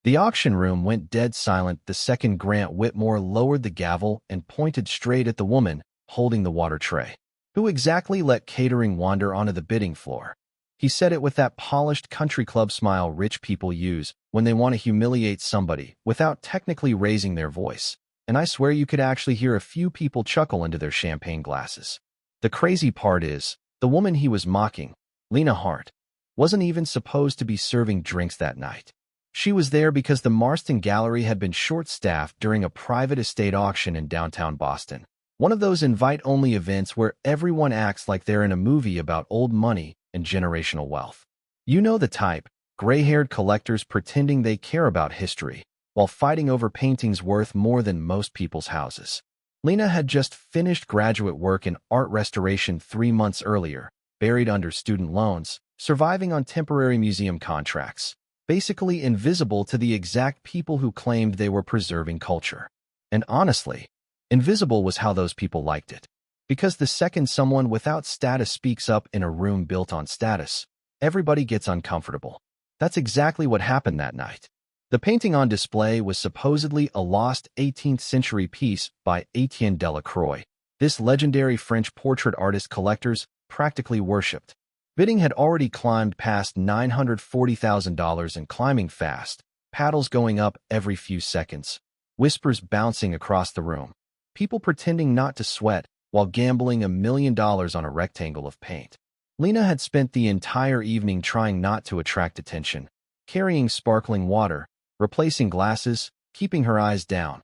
The auction room went dead silent the second Grant Whitmore lowered the gavel and pointed straight at the woman holding the water tray. Who exactly let catering wander onto the bidding floor? He said it with that polished country club smile rich people use when they want to humiliate somebody without technically raising their voice. And I swear you could actually hear a few people chuckle into their champagne glasses. The crazy part is, the woman he was mocking, Lena Hart, wasn't even supposed to be serving drinks that night. She was there because the Marston Gallery had been short-staffed during a private estate auction in downtown Boston. One of those invite-only events where everyone acts like they're in a movie about old money and generational wealth. You know the type, gray-haired collectors pretending they care about history while fighting over paintings worth more than most people's houses. Lena had just finished graduate work in art restoration 3 months earlier, buried under student loans, surviving on temporary museum contracts, basically invisible to the exact people who claimed they were preserving culture. And honestly, invisible was how those people liked it. Because the second someone without status speaks up in a room built on status, everybody gets uncomfortable. That's exactly what happened that night. The painting on display was supposedly a lost 18th century piece by Etienne Delacroix. This legendary French portrait artist collectors practically worshipped. Bidding had already climbed past $940,000 and climbing fast, paddles going up every few seconds, whispers bouncing across the room, people pretending not to sweat while gambling $1 million on a rectangle of paint. Lena had spent the entire evening trying not to attract attention, carrying sparkling water, replacing glasses, keeping her eyes down,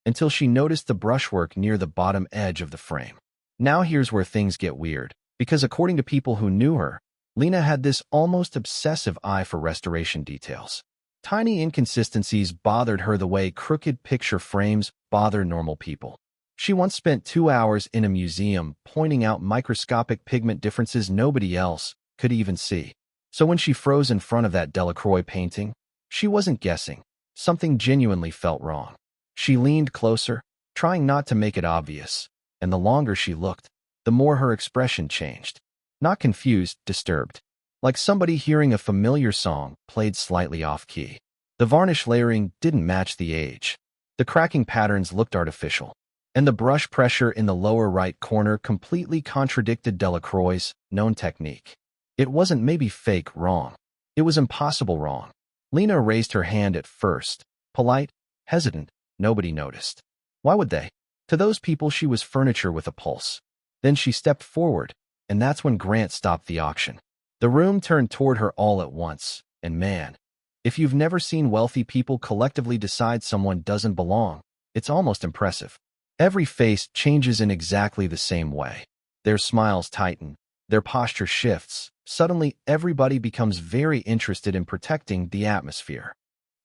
until she noticed the brushwork near the bottom edge of the frame. Now here's where things get weird, because according to people who knew her, Lena had this almost obsessive eye for restoration details. Tiny inconsistencies bothered her the way crooked picture frames bother normal people. She once spent 2 hours in a museum pointing out microscopic pigment differences nobody else could even see. So when she froze in front of that Delacroix painting, she wasn't guessing. Something genuinely felt wrong. She leaned closer, trying not to make it obvious, and the longer she looked, the more her expression changed. Not confused, disturbed. Like somebody hearing a familiar song played slightly off-key. The varnish layering didn't match the age. The cracking patterns looked artificial. And the brush pressure in the lower right corner completely contradicted Delacroix's known technique. It wasn't maybe fake wrong. It was impossible wrong. Lena raised her hand at first, polite, hesitant. Nobody noticed. Why would they? To those people she was furniture with a pulse. Then she stepped forward, and that's when Grant stopped the auction. The room turned toward her all at once, and man, if you've never seen wealthy people collectively decide someone doesn't belong, it's almost impressive. Every face changes in exactly the same way. Their smiles tighten, their posture shifts. Suddenly, everybody becomes very interested in protecting the atmosphere.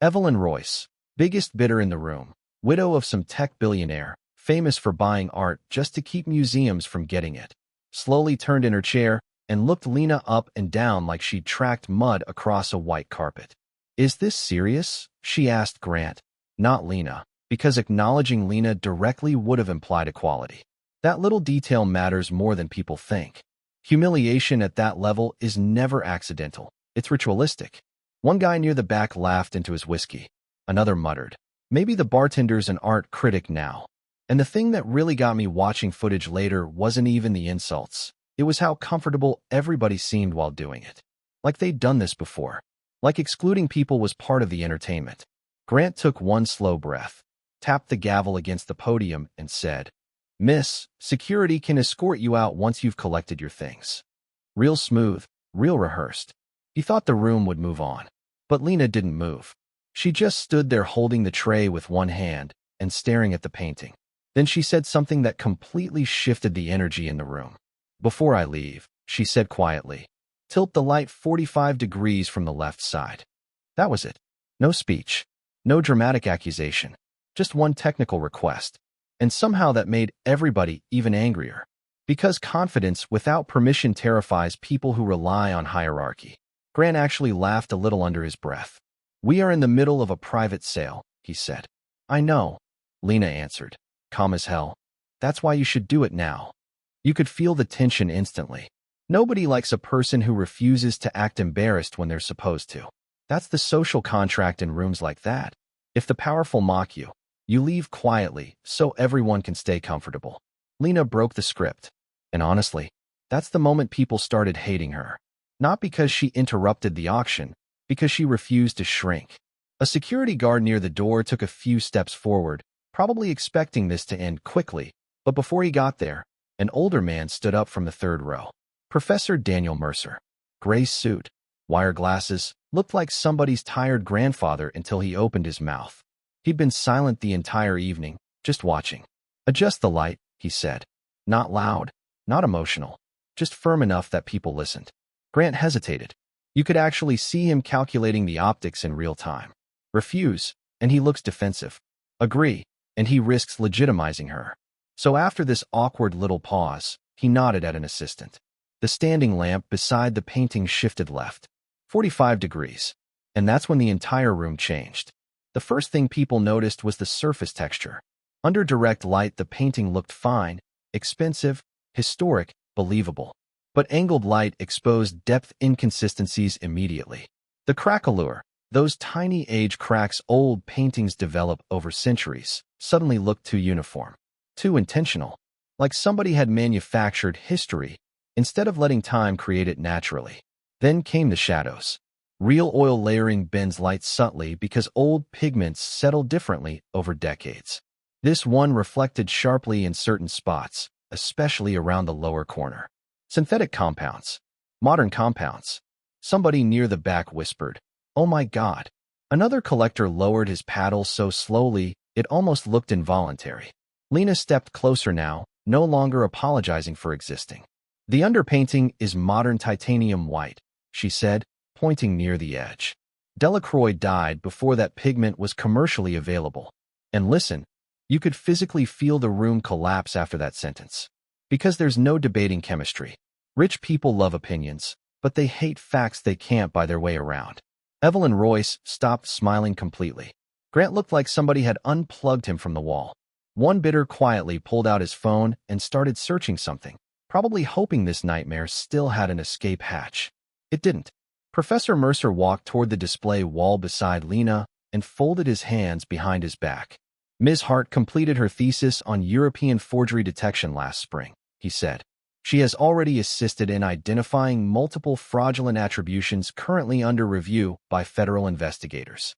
Evelyn Royce, biggest bidder in the room, widow of some tech billionaire, famous for buying art just to keep museums from getting it, slowly turned in her chair and looked Lena up and down like she'd tracked mud across a white carpet. "Is this serious?" she asked Grant, not Lena, because acknowledging Lena directly would have implied equality. That little detail matters more than people think. Humiliation at that level is never accidental. It's ritualistic. One guy near the back laughed into his whiskey. Another muttered, "Maybe the bartender's an art critic now." And the thing that really got me watching footage later wasn't even the insults. It was how comfortable everybody seemed while doing it. Like they'd done this before. Like excluding people was part of the entertainment. Grant took one slow breath, tapped the gavel against the podium, and said, "Miss, security can escort you out once you've collected your things." Real smooth, real rehearsed. He thought the room would move on. But Lena didn't move. She just stood there holding the tray with one hand and staring at the painting. Then she said something that completely shifted the energy in the room. "Before I leave," she said quietly, "tilt the light 45 degrees from the left side." That was it. No speech. No dramatic accusation. Just one technical request. And somehow that made everybody even angrier. Because confidence without permission terrifies people who rely on hierarchy. Grant actually laughed a little under his breath. "We are in the middle of a private sale," he said. "I know," Lena answered, calm as hell. "That's why you should do it now." You could feel the tension instantly. Nobody likes a person who refuses to act embarrassed when they're supposed to. That's the social contract in rooms like that. If the powerful mock you, you leave quietly so everyone can stay comfortable. Lena broke the script. And honestly, that's the moment people started hating her. Not because she interrupted the auction, because she refused to shrink. A security guard near the door took a few steps forward, probably expecting this to end quickly, but before he got there, an older man stood up from the third row. Professor Daniel Mercer. Gray suit, wire glasses, looked like somebody's tired grandfather until he opened his mouth. He'd been silent the entire evening, just watching. "Adjust the light," he said. Not loud, not emotional, just firm enough that people listened. Grant hesitated. You could actually see him calculating the optics in real time. Refuse, and he looks defensive. Agree, and he risks legitimizing her. So after this awkward little pause, he nodded at an assistant. The standing lamp beside the painting shifted left. 45 degrees. And that's when the entire room changed. The first thing people noticed was the surface texture. Under direct light, the painting looked fine, expensive, historic, believable. But angled light exposed depth inconsistencies immediately. The craquelure, those tiny age cracks old paintings develop over centuries, suddenly looked too uniform, too intentional, like somebody had manufactured history instead of letting time create it naturally. Then came the shadows. Real oil layering bends light subtly because old pigments settle differently over decades. This one reflected sharply in certain spots, especially around the lower corner. Synthetic compounds. Modern compounds. Somebody near the back whispered, "Oh my God." Another collector lowered his paddle so slowly it almost looked involuntary. Lena stepped closer now, no longer apologizing for existing. "The underpainting is modern titanium white," she said, pointing near the edge. Delacroix died before that pigment was commercially available. And listen, you could physically feel the room collapse after that sentence. Because there's no debating chemistry. Rich people love opinions, but they hate facts they can't buy their way around. Evelyn Royce stopped smiling completely. Grant looked like somebody had unplugged him from the wall. One bidder quietly pulled out his phone and started searching something, probably hoping this nightmare still had an escape hatch. It didn't. Professor Mercer walked toward the display wall beside Lena and folded his hands behind his back. "Ms. Hart completed her thesis on European forgery detection last spring," he said. "She has already assisted in identifying multiple fraudulent attributions currently under review by federal investigators."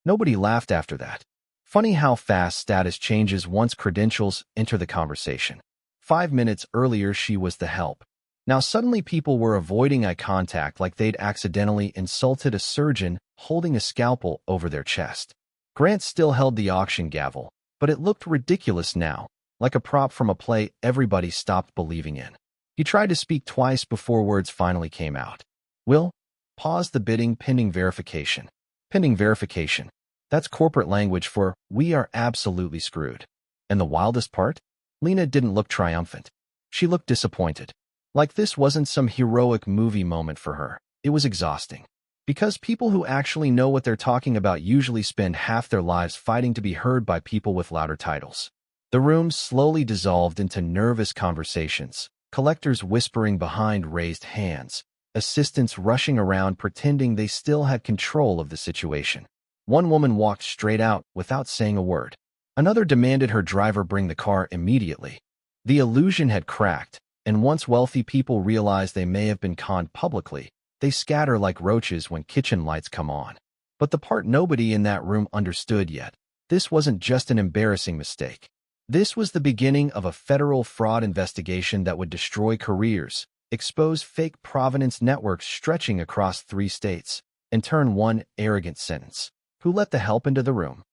Nobody laughed after that. Funny how fast status changes once credentials enter the conversation. 5 minutes earlier she was the help. Now suddenly people were avoiding eye contact like they'd accidentally insulted a surgeon holding a scalpel over their chest. Grant still held the auction gavel, but it looked ridiculous now, like a prop from a play everybody stopped believing in. He tried to speak twice before words finally came out. "Will, pause the bidding pending verification." Pending verification. That's corporate language for, "we are absolutely screwed." And the wildest part? Lena didn't look triumphant. She looked disappointed. Like this wasn't some heroic movie moment for her. It was exhausting. Because people who actually know what they're talking about usually spend half their lives fighting to be heard by people with louder titles. The room slowly dissolved into nervous conversations, collectors whispering behind raised hands, assistants rushing around pretending they still had control of the situation. One woman walked straight out without saying a word. Another demanded her driver bring the car immediately. The illusion had cracked, and once wealthy people realized they may have been conned publicly, they scatter like roaches when kitchen lights come on. But the part nobody in that room understood yet, this wasn't just an embarrassing mistake. This was the beginning of a federal fraud investigation that would destroy careers, expose fake provenance networks stretching across 3 states, and turn one arrogant sentence. Who let the help into the room?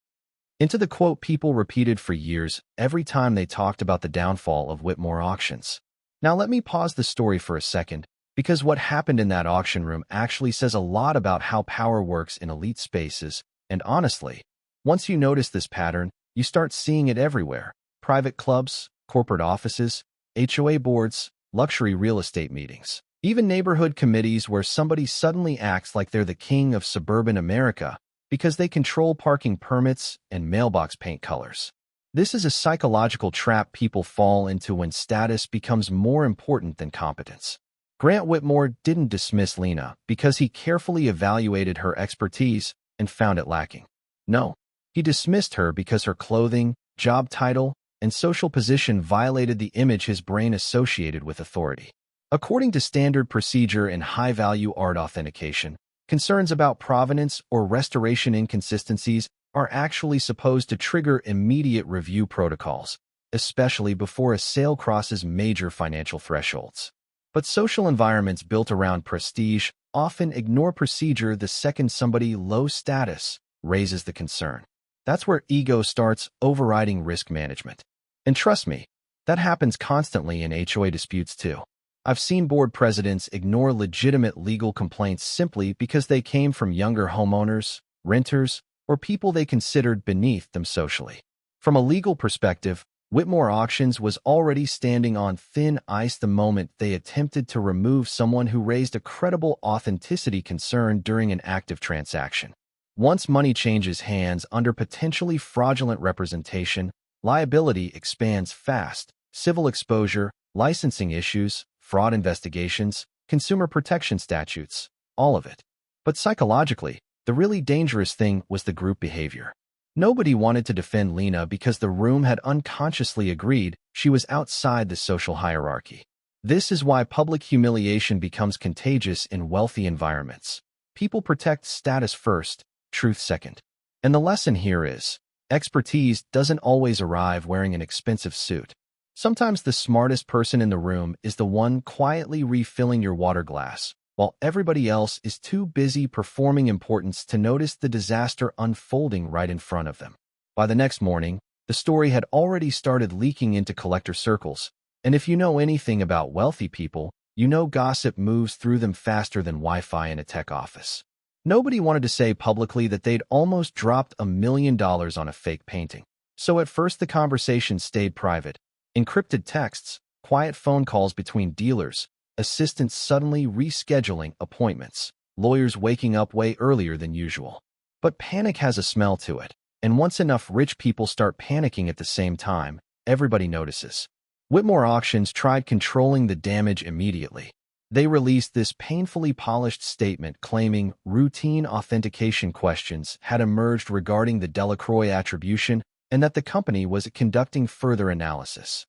Into the quote people repeated for years every time they talked about the downfall of Whitmore auctions. Now let me pause the story for a second, because what happened in that auction room actually says a lot about how power works in elite spaces, and honestly, once you notice this pattern, you start seeing it everywhere. Private clubs, corporate offices, HOA boards, luxury real estate meetings, even neighborhood committees where somebody suddenly acts like they're the king of suburban America because they control parking permits and mailbox paint colors. This is a psychological trap people fall into when status becomes more important than competence. Grant Whitmore didn't dismiss Lena because he carefully evaluated her expertise and found it lacking. No, he dismissed her because her clothing, job title, and social position violated the image his brain associated with authority. According to standard procedure in high-value art authentication, concerns about provenance or restoration inconsistencies are actually supposed to trigger immediate review protocols, especially before a sale crosses major financial thresholds. But social environments built around prestige often ignore procedure the second somebody low status raises the concern. That's where ego starts overriding risk management. And trust me, that happens constantly in HOA disputes too. I've seen board presidents ignore legitimate legal complaints simply because they came from younger homeowners, renters, or people they considered beneath them socially. From a legal perspective, Whitmore Auctions was already standing on thin ice the moment they attempted to remove someone who raised a credible authenticity concern during an active transaction. Once money changes hands under potentially fraudulent representation, liability expands fast. Civil exposure, licensing issues, fraud investigations, consumer protection statutes, all of it. But psychologically, the really dangerous thing was the group behavior. Nobody wanted to defend Lena because the room had unconsciously agreed she was outside the social hierarchy. This is why public humiliation becomes contagious in wealthy environments. People protect status first, truth second. And the lesson here is, expertise doesn't always arrive wearing an expensive suit. Sometimes the smartest person in the room is the one quietly refilling your water glass, while everybody else is too busy performing importance to notice the disaster unfolding right in front of them. By the next morning, the story had already started leaking into collector circles, and if you know anything about wealthy people, you know gossip moves through them faster than Wi-Fi in a tech office. Nobody wanted to say publicly that they'd almost dropped $1 million on a fake painting. So at first the conversation stayed private. Encrypted texts, quiet phone calls between dealers, assistants suddenly rescheduling appointments, lawyers waking up way earlier than usual. But panic has a smell to it, and once enough rich people start panicking at the same time, everybody notices. Whitmore Auctions tried controlling the damage immediately. They released this painfully polished statement claiming routine authentication questions had emerged regarding the Delacroix attribution and that the company was conducting further analysis.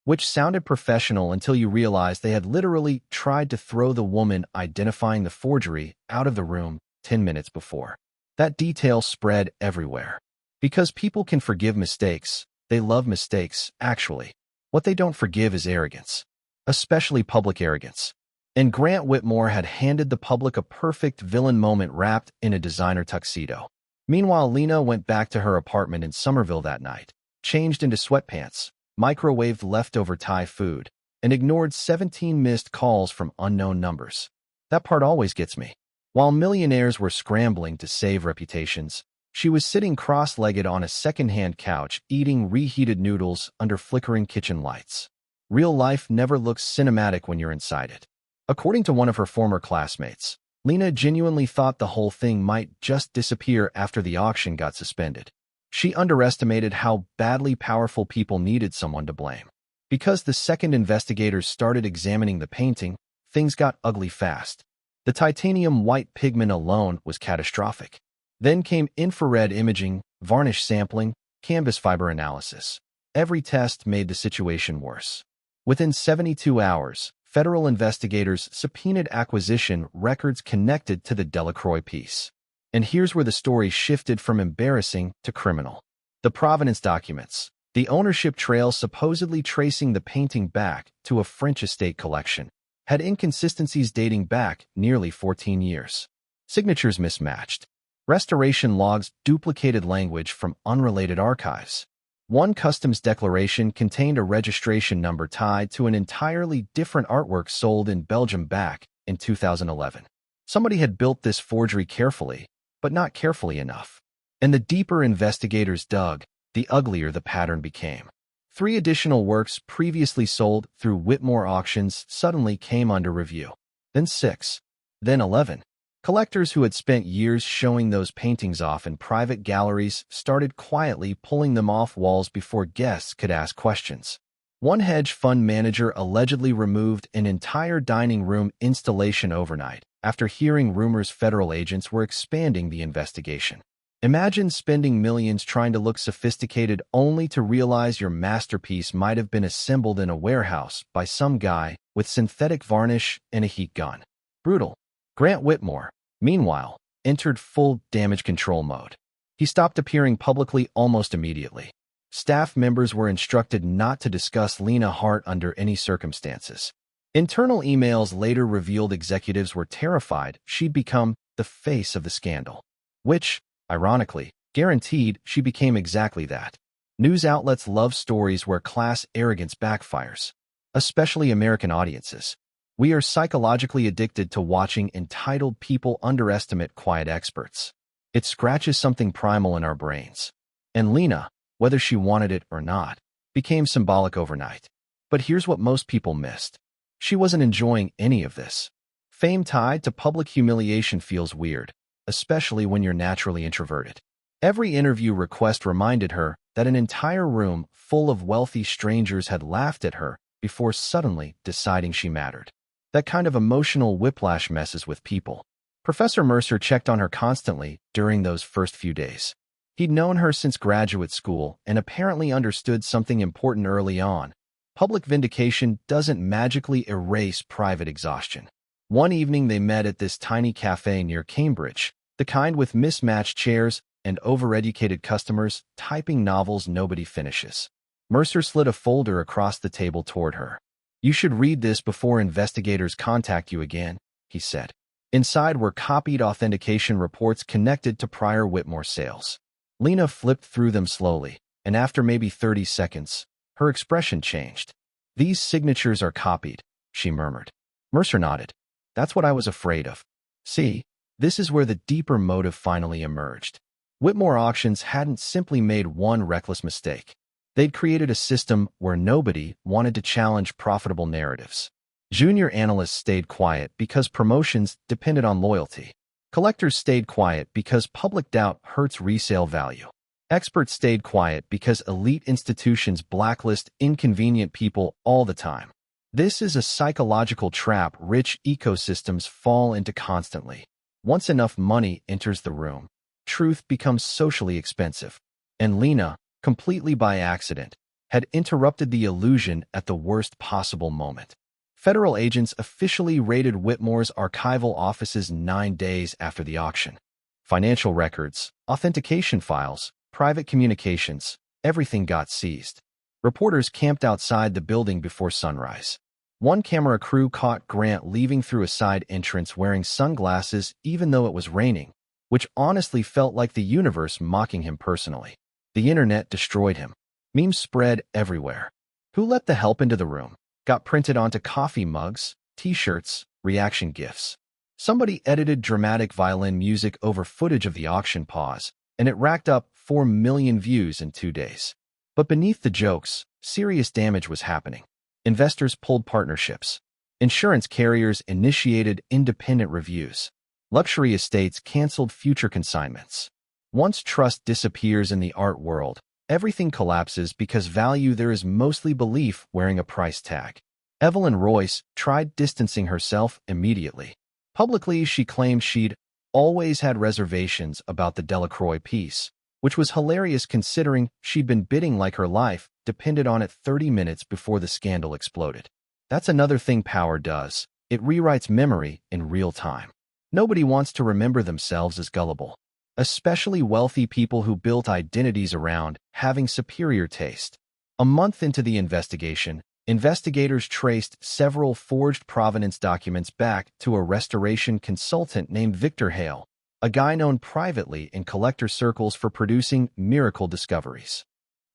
Which sounded professional until you realized they had literally tried to throw the woman identifying the forgery out of the room 10 minutes before. That detail spread everywhere. Because people can forgive mistakes, they love mistakes, actually. What they don't forgive is arrogance. Especially public arrogance. And Grant Whitmore had handed the public a perfect villain moment wrapped in a designer tuxedo. Meanwhile, Lena went back to her apartment in Somerville that night, changed into sweatpants, microwaved leftover Thai food, and ignored 17 missed calls from unknown numbers. That part always gets me. While millionaires were scrambling to save reputations, she was sitting cross-legged on a second-hand couch eating reheated noodles under flickering kitchen lights. Real life never looks cinematic when you're inside it. According to one of her former classmates, Lena genuinely thought the whole thing might just disappear after the auction got suspended. She underestimated how badly powerful people needed someone to blame. Because the second investigators started examining the painting, things got ugly fast. The titanium white pigment alone was catastrophic. Then came infrared imaging, varnish sampling, canvas fiber analysis. Every test made the situation worse. Within 72 hours, federal investigators subpoenaed acquisition records connected to the Delacroix piece. And here's where the story shifted from embarrassing to criminal. The provenance documents, the ownership trail supposedly tracing the painting back to a French estate collection, had inconsistencies dating back nearly 14 years. Signatures mismatched. Restoration logs duplicated language from unrelated archives. One customs declaration contained a registration number tied to an entirely different artwork sold in Belgium back in 2011. Somebody had built this forgery carefully, but not carefully enough. And the deeper investigators dug, the uglier the pattern became. 3 additional works previously sold through Whitmore Auctions suddenly came under review. Then 6. Then 11. Collectors who had spent years showing those paintings off in private galleries started quietly pulling them off walls before guests could ask questions. One hedge fund manager allegedly removed an entire dining room installation overnight after hearing rumors federal agents were expanding the investigation. Imagine spending millions trying to look sophisticated only to realize your masterpiece might have been assembled in a warehouse by some guy with synthetic varnish and a heat gun. Brutal. Grant Whitmore, meanwhile, entered full damage control mode. He stopped appearing publicly almost immediately. Staff members were instructed not to discuss Lena Hart under any circumstances. Internal emails later revealed executives were terrified she'd become the face of the scandal, which, ironically, guaranteed she became exactly that. News outlets love stories where class arrogance backfires, especially American audiences. We are psychologically addicted to watching entitled people underestimate quiet experts. It scratches something primal in our brains. And Lena, whether she wanted it or not, became symbolic overnight. But here's what most people missed. She wasn't enjoying any of this. Fame tied to public humiliation feels weird, especially when you're naturally introverted. Every interview request reminded her that an entire room full of wealthy strangers had laughed at her before suddenly deciding she mattered. That kind of emotional whiplash messes with people. Professor Mercer checked on her constantly during those first few days. He'd known her since graduate school and apparently understood something important early on. Public vindication doesn't magically erase private exhaustion. One evening they met at this tiny cafe near Cambridge, the kind with mismatched chairs and overeducated customers typing novels nobody finishes. Mercer slid a folder across the table toward her. "You should read this before investigators contact you again," he said. Inside were copied authentication reports connected to prior Whitmore sales. Lena flipped through them slowly, and after maybe 30 seconds, her expression changed. "These signatures are copied," she murmured. Mercer nodded. "That's what I was afraid of." See, this is where the deeper motive finally emerged. Whitmore Auctions hadn't simply made one reckless mistake. They'd created a system where nobody wanted to challenge profitable narratives. Junior analysts stayed quiet because promotions depended on loyalty. Collectors stayed quiet because public doubt hurts resale value. Experts stayed quiet because elite institutions blacklist inconvenient people all the time. This is a psychological trap rich ecosystems fall into constantly. Once enough money enters the room, truth becomes socially expensive. And Lena, completely by accident, had interrupted the illusion at the worst possible moment. Federal agents officially raided Whitmore's archival offices 9 days after the auction. Financial records, authentication files, private communications, everything got seized. Reporters camped outside the building before sunrise. One camera crew caught Grant leaving through a side entrance wearing sunglasses even though it was raining, which honestly felt like the universe mocking him personally. The internet destroyed him. Memes spread everywhere. "Who let the help into the room?" got printed onto coffee mugs, t-shirts, reaction gifs. Somebody edited dramatic violin music over footage of the auction pause, and it racked up 4 million views in 2 days. But beneath the jokes, serious damage was happening. Investors pulled partnerships. Insurance carriers initiated independent reviews. Luxury estates canceled future consignments. Once trust disappears in the art world, everything collapses because value there is mostly belief wearing a price tag. Evelyn Royce tried distancing herself immediately. Publicly, she claimed she'd always had reservations about the Delacroix piece, which was hilarious considering she'd been bidding like her life depended on it 30 minutes before the scandal exploded. That's another thing power does. It rewrites memory in real time. Nobody wants to remember themselves as gullible. Especially wealthy people who built identities around having superior taste. A month into the investigation, investigators traced several forged provenance documents back to a restoration consultant named Victor Hale, a guy known privately in collector circles for producing miracle discoveries.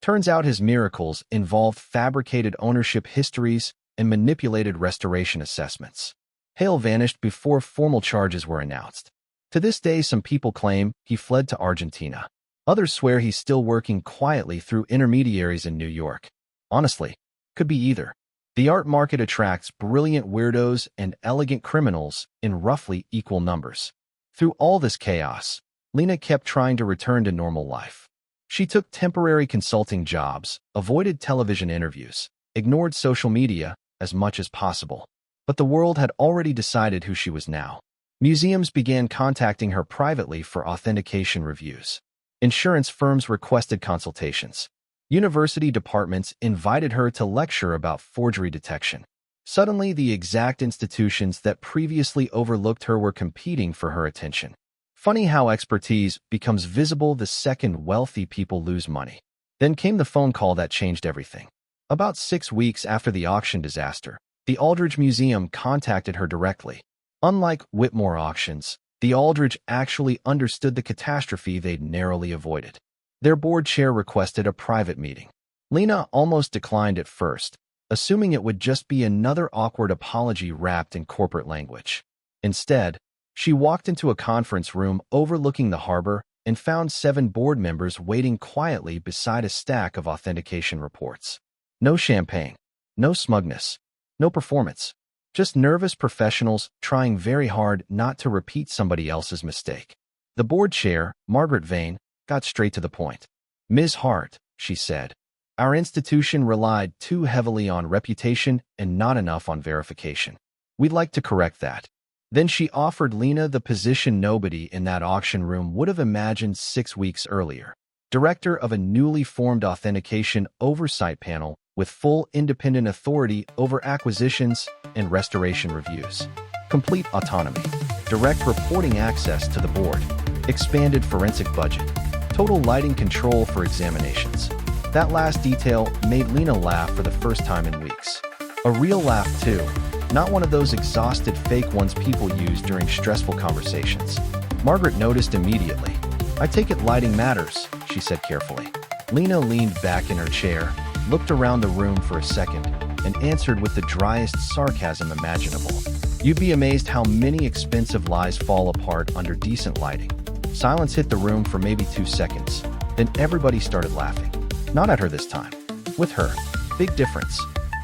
Turns out his miracles involved fabricated ownership histories and manipulated restoration assessments. Hale vanished before formal charges were announced. To this day, some people claim he fled to Argentina. Others swear he's still working quietly through intermediaries in New York. Honestly, could be either. The art market attracts brilliant weirdos and elegant criminals in roughly equal numbers. Through all this chaos, Lena kept trying to return to normal life. She took temporary consulting jobs, avoided television interviews, ignored social media as much as possible. But the world had already decided who she was now. Museums began contacting her privately for authentication reviews. Insurance firms requested consultations. University departments invited her to lecture about forgery detection. Suddenly, the exact institutions that previously overlooked her were competing for her attention. Funny how expertise becomes visible the second wealthy people lose money. Then came the phone call that changed everything. About 6 weeks after the auction disaster, the Aldrich Museum contacted her directly. Unlike Whitmore auctions, the Aldrich actually understood the catastrophe they'd narrowly avoided. Their board chair requested a private meeting. Lena almost declined at first, assuming it would just be another awkward apology wrapped in corporate language. Instead, she walked into a conference room overlooking the harbor and found 7 board members waiting quietly beside a stack of authentication reports. No champagne, no smugness, no performance. Just nervous professionals trying very hard not to repeat somebody else's mistake. The board chair, Margaret Vane, got straight to the point. "Ms. Hart," she said, "our institution relied too heavily on reputation and not enough on verification. We'd like to correct that." Then she offered Lena the position nobody in that auction room would have imagined 6 weeks earlier. Director of a newly formed authentication oversight panel with full independent authority over acquisitions and restoration reviews. Complete autonomy. Direct reporting access to the board. Expanded forensic budget. Total lighting control for examinations. That last detail made Lena laugh for the first time in weeks. A real laugh, too. Not one of those exhausted fake ones people use during stressful conversations. Margaret noticed immediately. "I take it lighting matters," she said carefully. Lena leaned back in her chair, looked around the room for a second, and answered with the driest sarcasm imaginable. "You'd be amazed how many expensive lies fall apart under decent lighting." Silence hit the room for maybe 2 seconds. Then everybody started laughing. Not at her this time. With her. Big difference.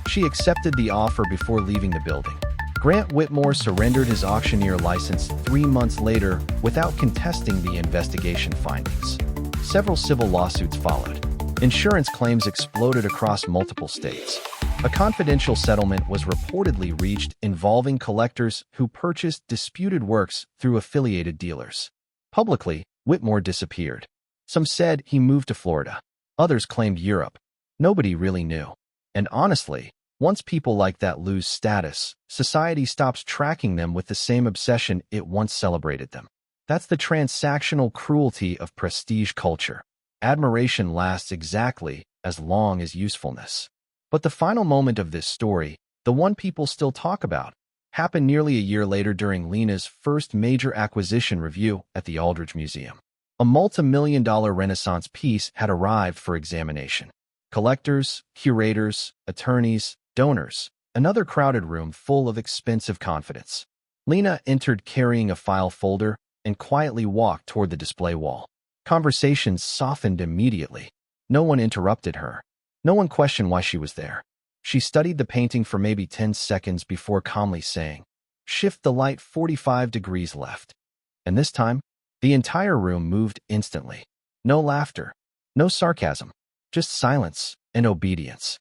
She accepted the offer before leaving the building. Grant Whitmore surrendered his auctioneer license 3 months later without contesting the investigation findings. Several civil lawsuits followed. Insurance claims exploded across multiple states. A confidential settlement was reportedly reached involving collectors who purchased disputed works through affiliated dealers. Publicly, Whitmore disappeared. Some said he moved to Florida. Others claimed Europe. Nobody really knew. And honestly, once people like that lose status, society stops tracking them with the same obsession it once celebrated them. That's the transactional cruelty of prestige culture. Admiration lasts exactly as long as usefulness. But the final moment of this story, the one people still talk about, happened nearly a year later during Lena's first major acquisition review at the Aldrich Museum. A multi-million-dollar Renaissance piece had arrived for examination. Collectors, curators, attorneys, donors, another crowded room full of expensive confidence. Lena entered carrying a file folder and quietly walked toward the display wall. Conversations softened immediately. No one interrupted her. No one questioned why she was there. She studied the painting for maybe 10 seconds before calmly saying, "Shift the light 45 degrees left." And this time, the entire room moved instantly. No laughter, no sarcasm, just silence and obedience.